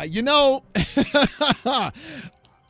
You know,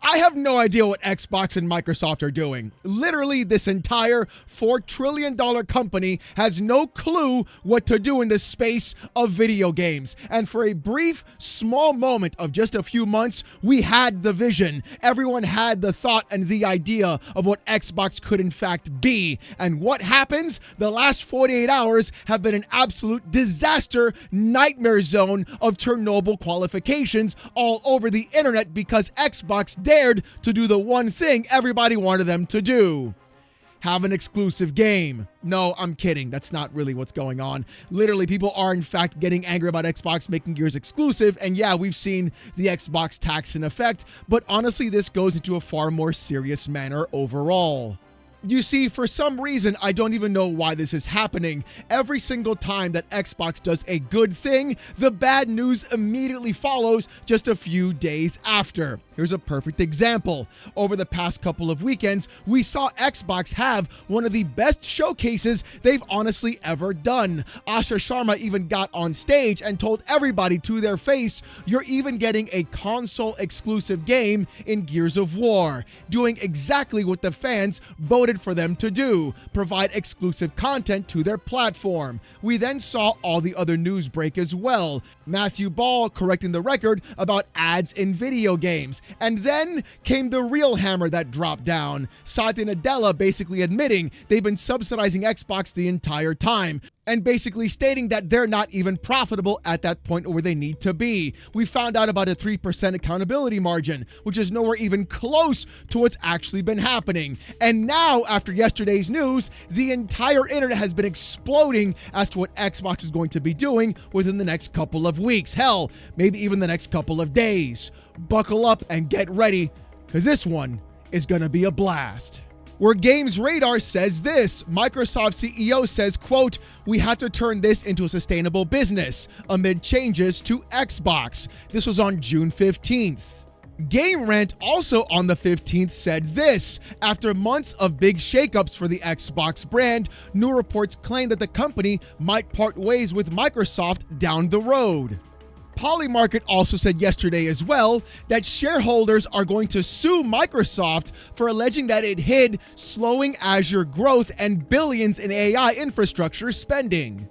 I have no idea what Xbox and Microsoft are doing. Literally, this entire $4 trillion company has no clue what to do in the space of video games. And for a brief, small moment of just a few months, we had the vision. Everyone had the thought and the idea of what Xbox could in fact be. And what happens? The last 48 hours have been an absolute disaster nightmare zone of Chernobyl qualifications all over the internet because Xbox dared to do the one thing everybody wanted them to do. Have an exclusive game. No, I'm kidding. That's not really what's going on. Literally, people are in fact getting angry about Xbox making Gears exclusive. And yeah, we've seen the Xbox tax in effect, but honestly, this goes into a far more serious manner overall. You see, for some reason, I don't even know why this is happening. Every single time that Xbox does a good thing, the bad news immediately follows just a few days after. Here's a perfect example. Over the past couple of weekends, we saw Xbox have one of the best showcases they've honestly ever done. Asha Sharma even got on stage and told everybody to their face, "You're even getting a console exclusive game in Gears of War," doing exactly what the fans voted for them to do, provide exclusive content to their platform. We then saw all the other news break as well. Matthew Ball correcting the record about ads in video games. And then came the real hammer that dropped down. Satya Nadella basically admitting they've been subsidizing Xbox the entire time, and basically stating that they're not even profitable at that point where they need to be. We found out about a 3% accountability margin, which is nowhere even close to what's actually been happening. And now, after yesterday's news, the entire internet has been exploding as to what Xbox is going to be doing within the next couple of weeks. Hell, maybe even the next couple of days. Buckle up and get ready, because this one is going to be a blast. Where Games Radar says this, Microsoft CEO says, quote, "We have to turn this into a sustainable business amid changes to Xbox." This was on June 15th. Game Rant also on the 15th said this, after months of big shakeups for the Xbox brand, new reports claim that the company might part ways with Microsoft down the road. Polymarket also said yesterday as well that shareholders are going to sue Microsoft for alleging that it hid slowing Azure growth and billions in AI infrastructure spending.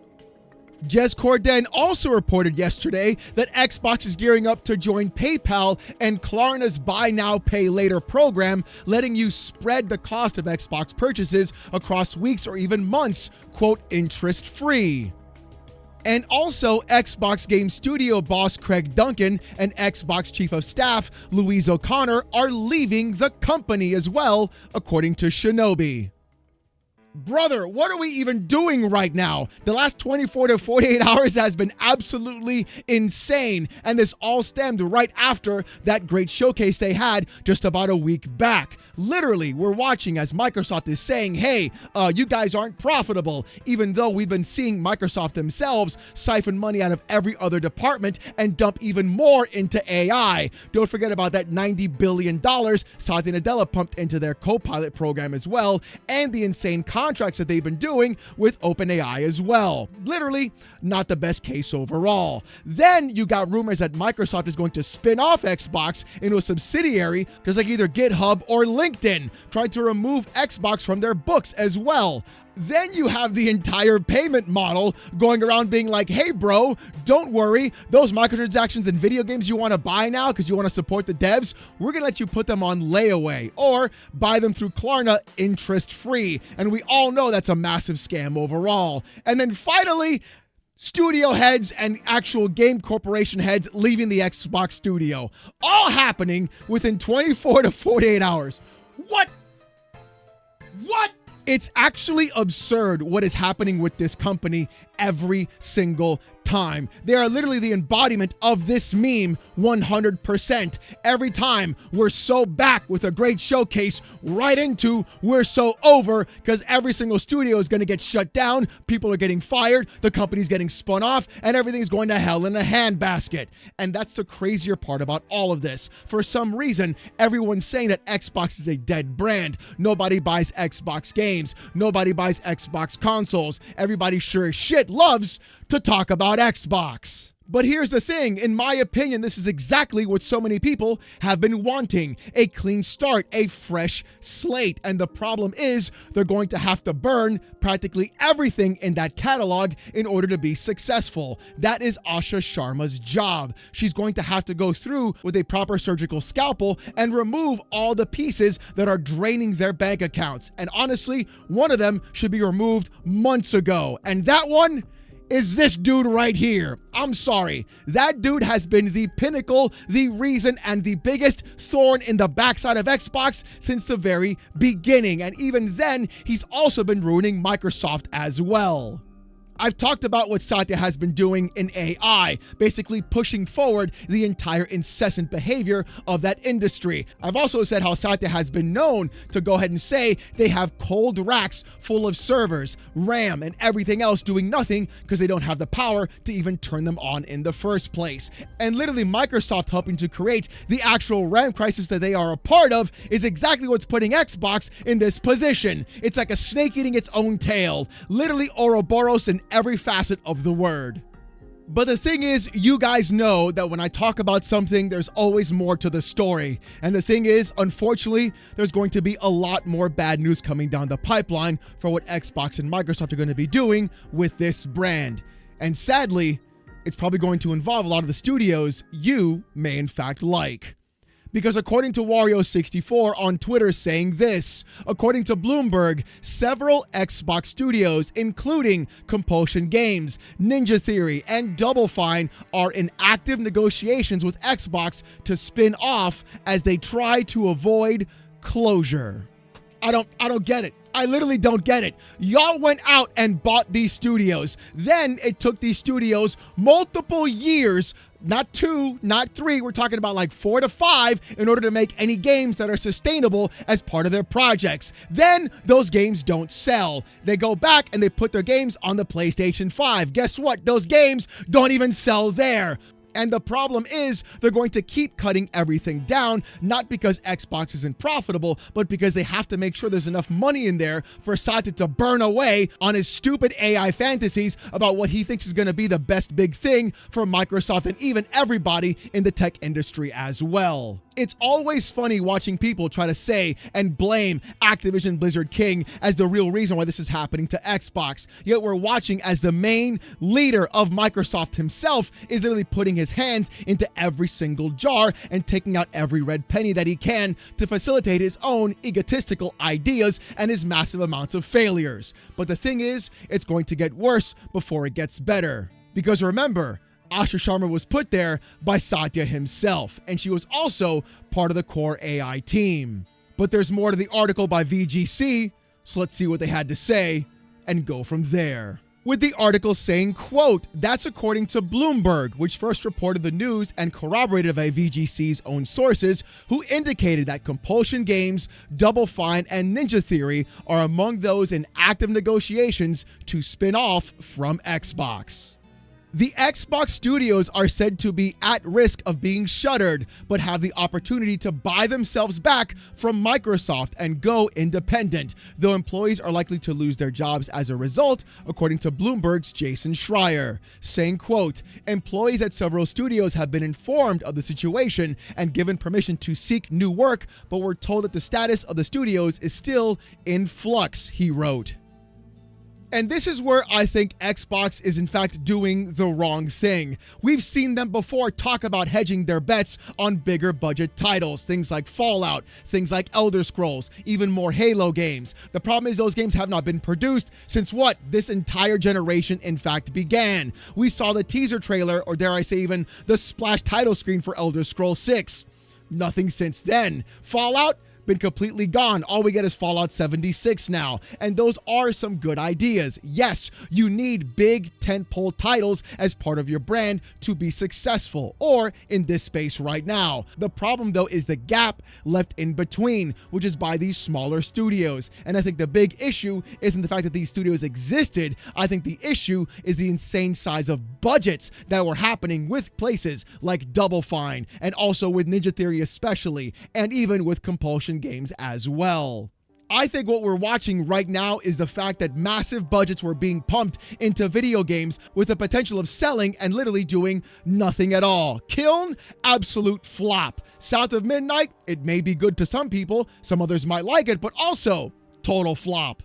Jez Corden also reported yesterday that Xbox is gearing up to join PayPal and Klarna's Buy Now, Pay Later program, letting you spread the cost of Xbox purchases across weeks or even months, quote, interest-free. And also, Xbox Game Studio boss Craig Duncan and Xbox Chief of Staff Louise O'Connor are leaving the company as well, according to Shinobi. Brother, what are we even doing right now? The last 24 to 48 hours has been absolutely insane, and this all stemmed right after that great showcase they had just about a week back. Literally, we're watching as Microsoft is saying, hey, you guys aren't profitable, even though we've been seeing Microsoft themselves siphon money out of every other department and dump even more into AI. Don't forget about that $90 billion Satya Nadella pumped into their Copilot program as well, and the insane contracts that they've been doing with OpenAI as well. Literally, not the best case overall. Then you got rumors that Microsoft is going to spin off Xbox into a subsidiary, just like either GitHub or LinkedIn, trying to remove Xbox from their books as well. Then you have the entire payment model going around being like, hey, bro, don't worry. Those microtransactions and video games you want to buy now because you want to support the devs, we're going to let you put them on layaway or buy them through Klarna interest-free. And we all know that's a massive scam overall. And then finally, studio heads and actual game corporation heads leaving the Xbox studio. All happening within 24 to 48 hours. What? It's actually absurd what is happening with this company every single time. They are literally the embodiment of this meme 100%. Every time we're so back with a great showcase right into we're so over because every single studio is going to get shut down. People are getting fired. The company's getting spun off and everything's going to hell in a handbasket. And that's the crazier part about all of this. For some reason, everyone's saying that Xbox is a dead brand. Nobody buys Xbox games. Nobody buys Xbox consoles. Everybody sure as shit loves to talk about Xbox. But here's the thing, in my opinion, this is exactly what so many people have been wanting. A clean start, a fresh slate. And the problem is they're going to have to burn practically everything in that catalog in order to be successful. That is Asha Sharma's job. She's going to have to go through with a proper surgical scalpel and remove all the pieces that are draining their bank accounts. And honestly, one of them should be removed months ago. And that one is this dude right here. I'm sorry. That dude has been the pinnacle, the reason, and the biggest thorn in the backside of Xbox since the very beginning. And even then, he's also been ruining Microsoft as well. I've talked about what Satya has been doing in AI, basically pushing forward the entire incessant behavior of that industry. I've also said how Satya has been known to go ahead and say they have cold racks full of servers, RAM, and everything else doing nothing because they don't have the power to even turn them on in the first place. And literally Microsoft helping to create the actual RAM crisis that they are a part of is exactly what's putting Xbox in this position. It's like a snake eating its own tail. Literally Ouroboros in every facet of the word. But the thing is, you guys know that when I talk about something, there's always more to the story. And the thing is, unfortunately, there's going to be a lot more bad news coming down the pipeline for what Xbox and Microsoft are going to be doing with this brand. And sadly, it's probably going to involve a lot of the studios you may in fact like. Because according to Wario64 on Twitter saying this, according to Bloomberg, several Xbox studios, including Compulsion Games, Ninja Theory, and Double Fine, are in active negotiations with Xbox to spin off as they try to avoid closure. I don't get it. I literally don't get it. Y'all went out and bought these studios. Then it took these studios multiple years, not 2, not 3, we're talking about like 4 to 5 in order to make any games that are sustainable as part of their projects. Then those games don't sell. They go back and they put their games on the PlayStation 5. Guess what? Those games don't even sell there. And the problem is they're going to keep cutting everything down, not because Xbox isn't profitable, but because they have to make sure there's enough money in there for Satya to burn away on his stupid AI fantasies about what he thinks is going to be the best big thing for Microsoft and even everybody in the tech industry as well. It's always funny watching people try to say and blame Activision Blizzard King as the real reason why this is happening to Xbox. Yet we're watching as the main leader of Microsoft himself is literally putting his hands into every single jar and taking out every red penny that he can to facilitate his own egotistical ideas and his massive amounts of failures. But the thing is, it's going to get worse before it gets better. Because remember, Asha Sharma was put there by Satya himself, and she was also part of the core AI team. But there's more to the article by VGC, so let's see what they had to say and go from there. With the article saying, quote, that's according to Bloomberg, which first reported the news and corroborated by VGC's own sources, who indicated that Compulsion Games, Double Fine, and Ninja Theory are among those in active negotiations to spin off from Xbox. The Xbox studios are said to be at risk of being shuttered, but have the opportunity to buy themselves back from Microsoft and go independent, though employees are likely to lose their jobs as a result, according to Bloomberg's Jason Schreier, saying, quote, employees at several studios have been informed of the situation and given permission to seek new work, but were told that the status of the studios is still in flux, he wrote. And this is where I think Xbox is in fact doing the wrong thing. We've seen them before talk about hedging their bets on bigger budget titles, things like Fallout, things like Elder Scrolls, even more Halo games. The problem is those games have not been produced since what? This entire generation in fact began. We saw the teaser trailer, or dare I say even the splash title screen for Elder Scrolls 6. Nothing since then. Fallout? Been completely gone. All we get is Fallout 76 now. And those are some good ideas. Yes, you need big tentpole titles as part of your brand to be successful, or in this space right now. The problem though is the gap left in between, which is by these smaller studios. And I think the big issue isn't the fact that these studios existed. I think the issue is the insane size of budgets that were happening with places like Double Fine, and also with Ninja Theory especially, and even with Compulsion Games as well. I think what we're watching right now is the fact that massive budgets were being pumped into video games with the potential of selling and literally doing nothing at all. Kiln, absolute flop. South of Midnight, it may be good to some people, some others might like it, but also total flop.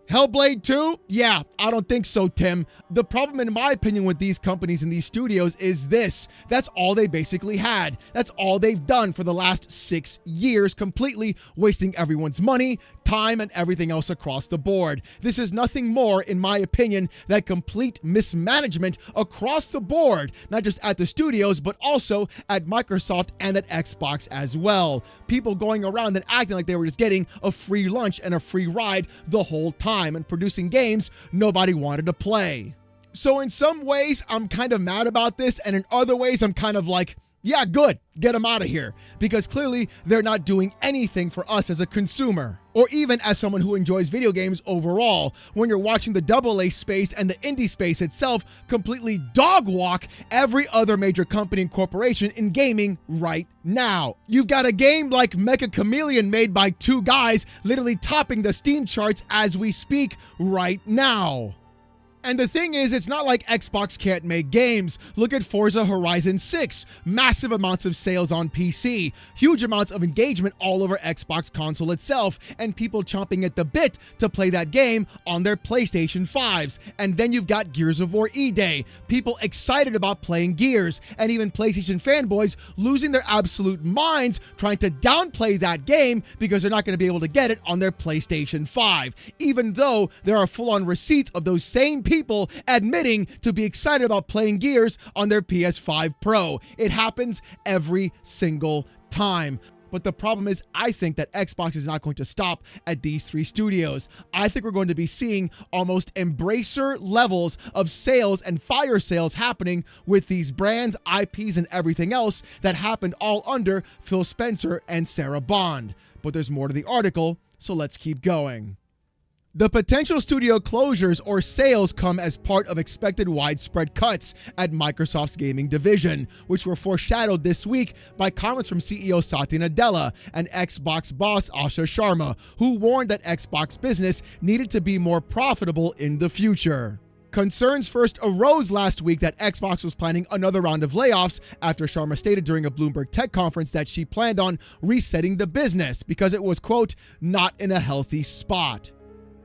Hellblade 2? Yeah, I don't think so, Tim. The problem, in my opinion, with these companies and these studios is this. That's all they basically had. That's all they've done for the last 6 years, completely wasting everyone's money, time, and everything else across the board. This is nothing more, in my opinion, than complete mismanagement across the board, not just at the studios, but also at Microsoft and at Xbox as well. People going around and acting like they were just getting a free lunch and a free ride the whole time and producing games nobody wanted to play. So in some ways, I'm kind of mad about this, and in other ways, I'm kind of like, yeah, good, get them out of here, because clearly they're not doing anything for us as a consumer, or even as someone who enjoys video games overall, when you're watching the AA space and the indie space itself completely dog walk every other major company and corporation in gaming right now. You've got a game like Mecha Chameleon made by 2 guys literally topping the Steam charts as we speak right now. And the thing is, it's not like Xbox can't make games. Look at Forza Horizon 6. Massive amounts of sales on PC. Huge amounts of engagement all over Xbox console itself. And people chomping at the bit to play that game on their PlayStation 5s. And then you've got Gears of War E-Day. People excited about playing Gears. And even PlayStation fanboys losing their absolute minds trying to downplay that game because they're not going to be able to get it on their PlayStation 5. Even though there are full-on receipts of those same people admitting to be excited about playing Gears on their PS5 Pro. It happens every single time. But the problem is, I think that Xbox is not going to stop at these 3 studios. I think we're going to be seeing almost Embracer levels of sales and fire sales happening with these brands, IPs, and everything else that happened all under Phil Spencer and Sarah Bond. But there's more to the article, so let's keep going. The potential studio closures or sales come as part of expected widespread cuts at Microsoft's gaming division, which were foreshadowed this week by comments from CEO Satya Nadella and Xbox boss Asha Sharma, who warned that Xbox business needed to be more profitable in the future. Concerns first arose last week that Xbox was planning another round of layoffs after Sharma stated during a Bloomberg Tech conference that she planned on resetting the business because it was, quote, not in a healthy spot.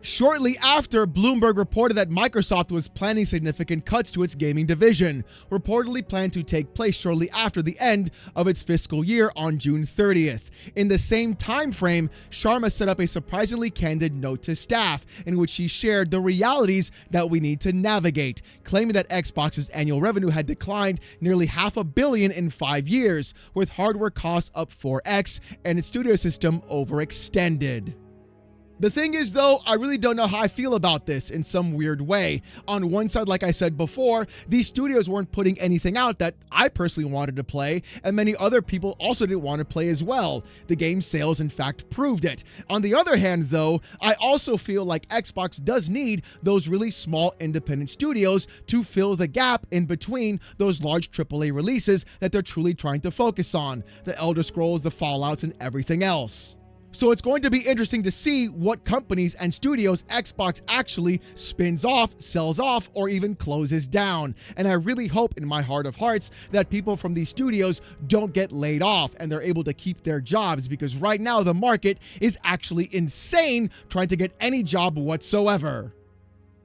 Shortly after, Bloomberg reported that Microsoft was planning significant cuts to its gaming division, reportedly planned to take place shortly after the end of its fiscal year on June 30th. In the same time frame, Sharma set up a surprisingly candid note to staff in which she shared the realities that we need to navigate, claiming that Xbox's annual revenue had declined nearly $500 million in 5 years, with hardware costs up 4x and its studio system overextended. The thing is, though, I really don't know how I feel about this in some weird way. On one side, like I said before, these studios weren't putting anything out that I personally wanted to play, and many other people also didn't want to play as well. The game's sales, in fact, proved it. On the other hand, though, I also feel like Xbox does need those really small independent studios to fill the gap in between those large AAA releases that they're truly trying to focus on. The Elder Scrolls, the Fallouts, and everything else. So it's going to be interesting to see what companies and studios Xbox actually spins off, sells off, or even closes down. And I really hope in my heart of hearts that people from these studios don't get laid off and they're able to keep their jobs, because right now the market is actually insane trying to get any job whatsoever.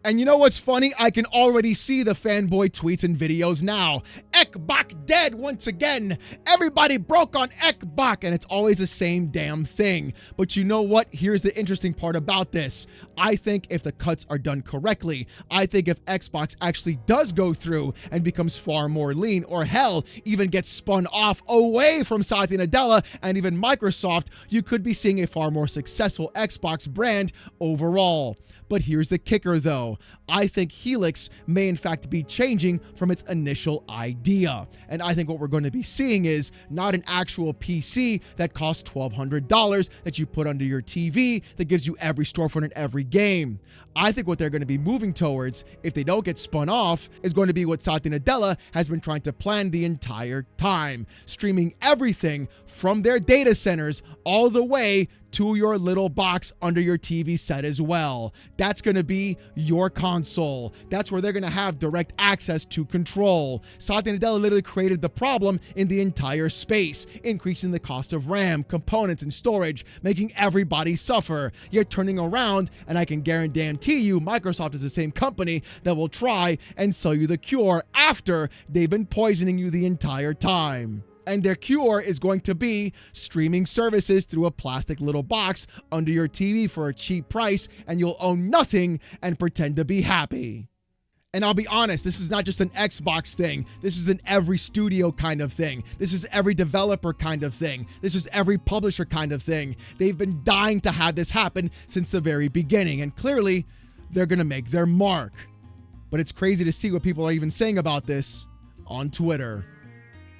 And you know what's funny? I can already see the fanboy tweets and videos now. Ekbach dead once again. Everybody broke on Ekbach, and it's always the same damn thing. But you know what? Here's the interesting part about this. I think if the cuts are done correctly, I think if Xbox actually does go through and becomes far more lean, or hell, even gets spun off away from Satya Nadella and even Microsoft, you could be seeing a far more successful Xbox brand overall. But here's the kicker, though. I think Helix may in fact be changing from its initial idea. And I think what we're going to be seeing is not an actual PC that costs $1,200 that you put under your TV that gives you every storefront and every game. I think what they're going to be moving towards, if they don't get spun off, is going to be what Satya Nadella has been trying to plan the entire time. Streaming everything from their data centers all the way to your little box under your TV set as well. That's going to be your console. That's where they're going to have direct access to control. Satya Nadella literally created the problem in the entire space, increasing the cost of RAM, components, and storage, making everybody suffer. You're turning around, and I can guarantee you Microsoft is the same company that will try and sell you the cure after they've been poisoning you the entire time. And their cure is going to be streaming services through a plastic little box under your TV for a cheap price, and you'll own nothing and pretend to be happy. And I'll be honest, this is not just an Xbox thing. This is an every studio kind of thing. This is every developer kind of thing. This is every publisher kind of thing. They've been dying to have this happen since the very beginning, and clearly they're going to make their mark. But it's crazy to see what people are even saying about this on Twitter.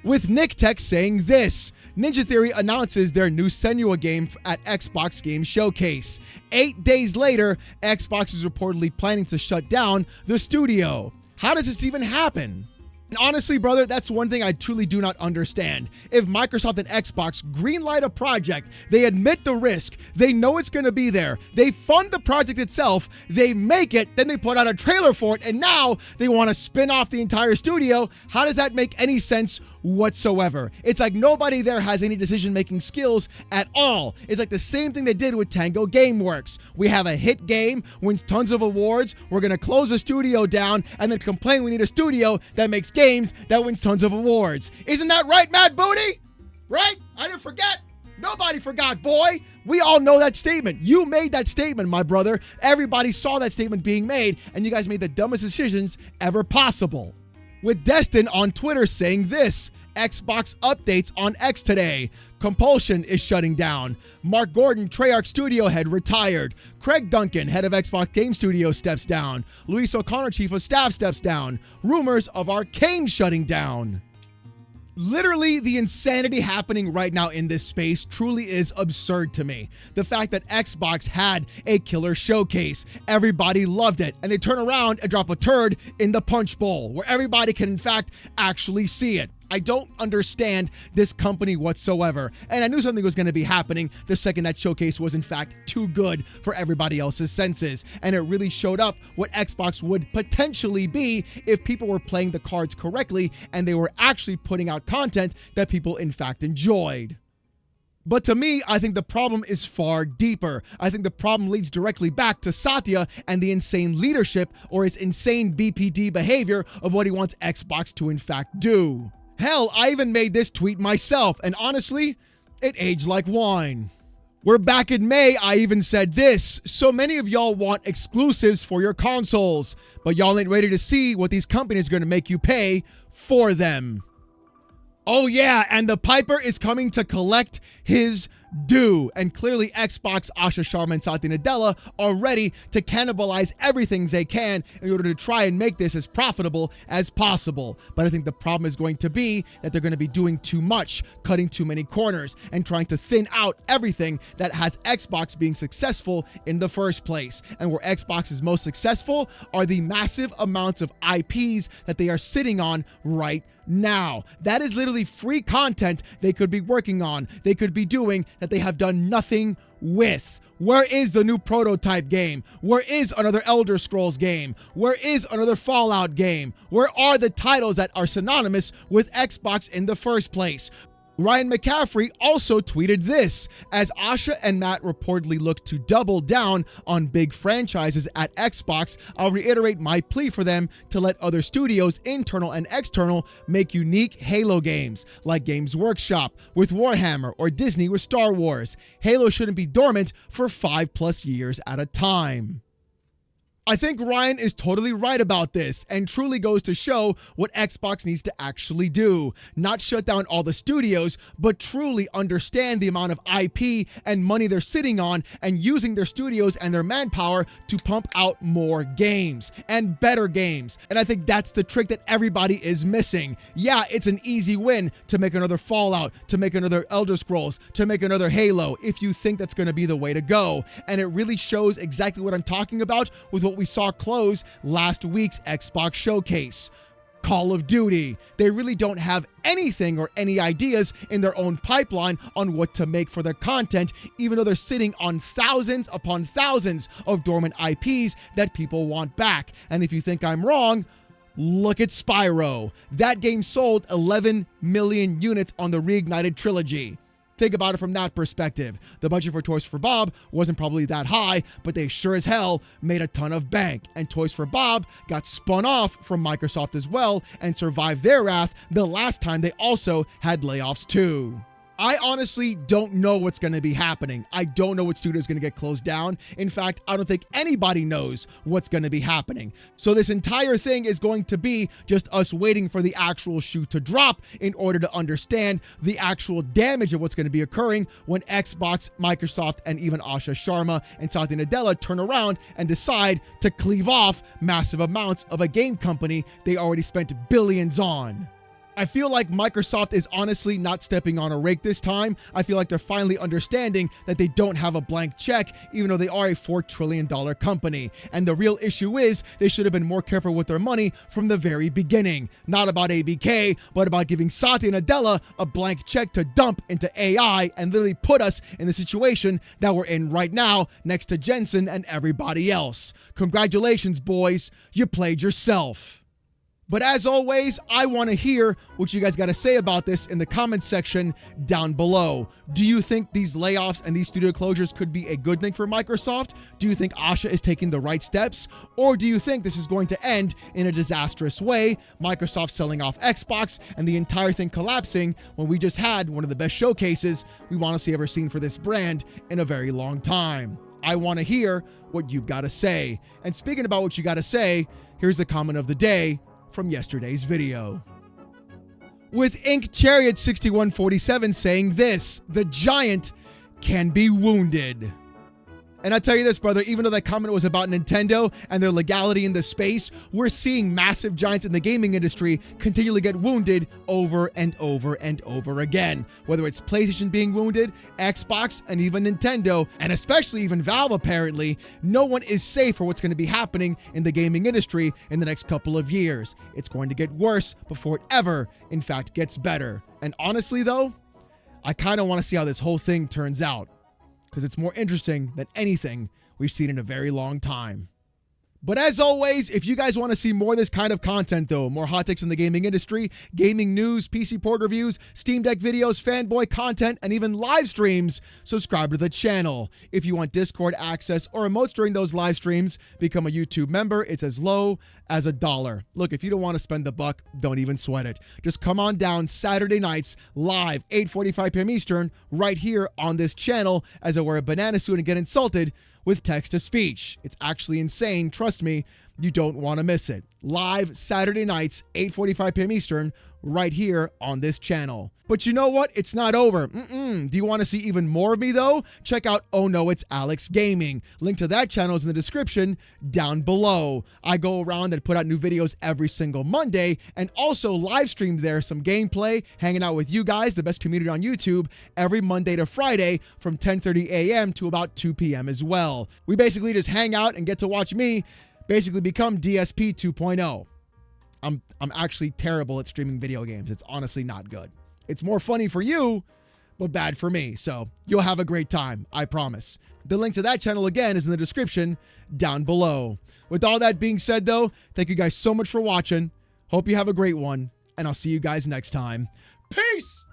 With Nick Tech saying this, Ninja Theory announces their new Senua game at Xbox Game Showcase. 8 days later, Xbox is reportedly planning to shut down the studio. How does this even happen? And honestly, brother, that's one thing I truly do not understand. If Microsoft and Xbox greenlight a project, they admit the risk, they know it's going to be there, they fund the project itself, they make it, then they put out a trailer for it, and now they want to spin off the entire studio. How does that make any sense whatsoever? It's like nobody there has any decision-making skills at all. It's like the same thing they did with Tango Gameworks. We have a hit game, wins tons of awards, we're going to close the studio down, and then complain we need a studio that makes games that wins tons of awards. Isn't that right, Mad Booty? Right? I didn't forget. Nobody forgot, boy. We all know that statement. You made that statement, my brother. Everybody saw that statement being made, and you guys made the dumbest decisions ever possible. With Destin on Twitter saying this, Xbox updates on X today. Compulsion is shutting down. Mark Gordon, Treyarch studio head, retired. Craig Duncan, head of Xbox Game Studio, steps down. Luis O'Connor, chief of staff, steps down. Rumors of Arcane shutting down. Literally, the insanity happening right now in this space truly is absurd to me. The fact that Xbox had a killer showcase, everybody loved it, and they turn around and drop a turd in the punch bowl where everybody can in fact actually see it. I don't understand this company whatsoever, and I knew something was going to be happening the second that showcase was in fact too good for everybody else's senses, and it really showed up what Xbox would potentially be if people were playing the cards correctly and they were actually putting out content that people in fact enjoyed. But to me, I think the problem is far deeper. I think the problem leads directly back to Satya and the insane leadership or his insane BPD behavior of what he wants Xbox to in fact do. Hell, I even made this tweet myself, and honestly, it aged like wine. We're back in May, I even said this: so many of y'all want exclusives for your consoles, but y'all ain't ready to see what these companies are going to make you pay for them. Oh yeah, and the Piper is coming to collect his due. And clearly Xbox, Asha Sharma, and Satya Nadella are ready to cannibalize everything they can in order to try and make this as profitable as possible. But I think the problem is going to be that they're going to be doing too much, cutting too many corners, and trying to thin out everything that has Xbox being successful in the first place. And where Xbox is most successful are the massive amounts of IPs that they are sitting on right now. That is literally free content they could be working on, they could be doing, that they have done nothing with. Where is the new Prototype game? Where is another Elder Scrolls game? Where is another Fallout game? Where are the titles that are synonymous with Xbox in the first place? Ryan McCaffrey also tweeted this: as Asha and Matt reportedly look to double down on big franchises at Xbox, I'll reiterate my plea for them to let other studios, internal and external, make unique Halo games, like Games Workshop with Warhammer or Disney with Star Wars. Halo shouldn't be dormant for 5+ years at a time. I think Ryan is totally right about this, and truly goes to show what Xbox needs to actually do. Not shut down all the studios, but truly understand the amount of IP and money they're sitting on, and using their studios and their manpower to pump out more games and better games. And I think that's the trick that everybody is missing. Yeah, it's an easy win to make another Fallout, to make another Elder Scrolls, to make another Halo, if you think that's going to be the way to go. And it really shows exactly what I'm talking about with what we saw close last week's Xbox showcase. Call of Duty. They really don't have anything or any ideas in their own pipeline on what to make for their content, even though they're sitting on thousands upon thousands of dormant IPs that people want back. And if you think I'm wrong, look at Spyro. That game sold 11 million units on the Reignited trilogy. Think about it from that perspective. The budget for Toys for Bob wasn't probably that high, but they sure as hell made a ton of bank. And Toys for Bob got spun off from Microsoft as well and survived their wrath the last time they also had layoffs too. I honestly don't know what's going to be happening. I don't know what studio is going to get closed down. In fact, I don't think anybody knows what's going to be happening. So this entire thing is going to be just us waiting for the actual shoe to drop in order to understand the actual damage of what's going to be occurring when Xbox, Microsoft, and even Asha Sharma and Satya Nadella turn around and decide to cleave off massive amounts of a game company they already spent billions on. I feel like Microsoft is honestly not stepping on a rake this time. I feel like they're finally understanding that they don't have a blank check, even though they are a $4 trillion company. And the real issue is they should have been more careful with their money from the very beginning. Not about ABK, but about giving Satya Nadella a blank check to dump into AI and literally put us in the situation that we're in right now next to Jensen and everybody else. Congratulations, boys. You played yourself. But as always, I want to hear what you guys got to say about this in the comments section down below. Do you think these layoffs and these studio closures could be a good thing for Microsoft? Do you think Asha is taking the right steps? Or do you think this is going to end in a disastrous way, Microsoft selling off Xbox and the entire thing collapsing when we just had one of the best showcases we've honestly ever seen for this brand in a very long time? I want to hear what you've got to say. And speaking about what you got to say, here's the comment of the day from yesterday's video. With Ink Chariot 6147 saying this: the giant can be wounded. And I tell you this, brother, even though that comment was about Nintendo and their legality in the space, we're seeing massive giants in the gaming industry continually get wounded over and over and over again. Whether it's PlayStation being wounded, Xbox, and even Nintendo, and especially even Valve apparently, no one is safe for what's going to be happening in the gaming industry in the next couple of years. It's going to get worse before it ever, in fact, gets better. And honestly though, I kind of want to see how this whole thing turns out, because it's more interesting than anything we've seen in a very long time. But as always, if you guys want to see more of this kind of content though, more hot takes in the gaming industry, gaming news, PC port reviews, Steam Deck videos, fanboy content, and even live streams, subscribe to the channel. If you want Discord access or emotes during those live streams, become a YouTube member. It's as low as $1. Look, if you don't want to spend the buck, don't even sweat it. Just come on down Saturday nights, live, 8:45 p.m. Eastern, right here on this channel as I wear a banana suit and get insulted with text-to-speech. It's actually insane. Trust me, you don't want to miss it. Live Saturday nights, 8:45 p.m. Eastern, right here on this channel. But you know what? It's not over. Do you want to see even more of me though? Check out Oh No, It's Alex Gaming. Link to that channel is in the description down below. I go around and put out new videos every single Monday and also live stream there some gameplay, hanging out with you guys, the best community on YouTube, every Monday to Friday from 10:30 a.m. to about 2 p.m. as well. We basically just hang out and get to watch me basically become DSP 2.0. I'm actually terrible at streaming video games. It's honestly not good. It's more funny for you, but bad for me. So you'll have a great time, I promise. The link to that channel again is in the description down below. With all that being said though, thank you guys so much for watching. Hope you have a great one, and I'll see you guys next time. Peace!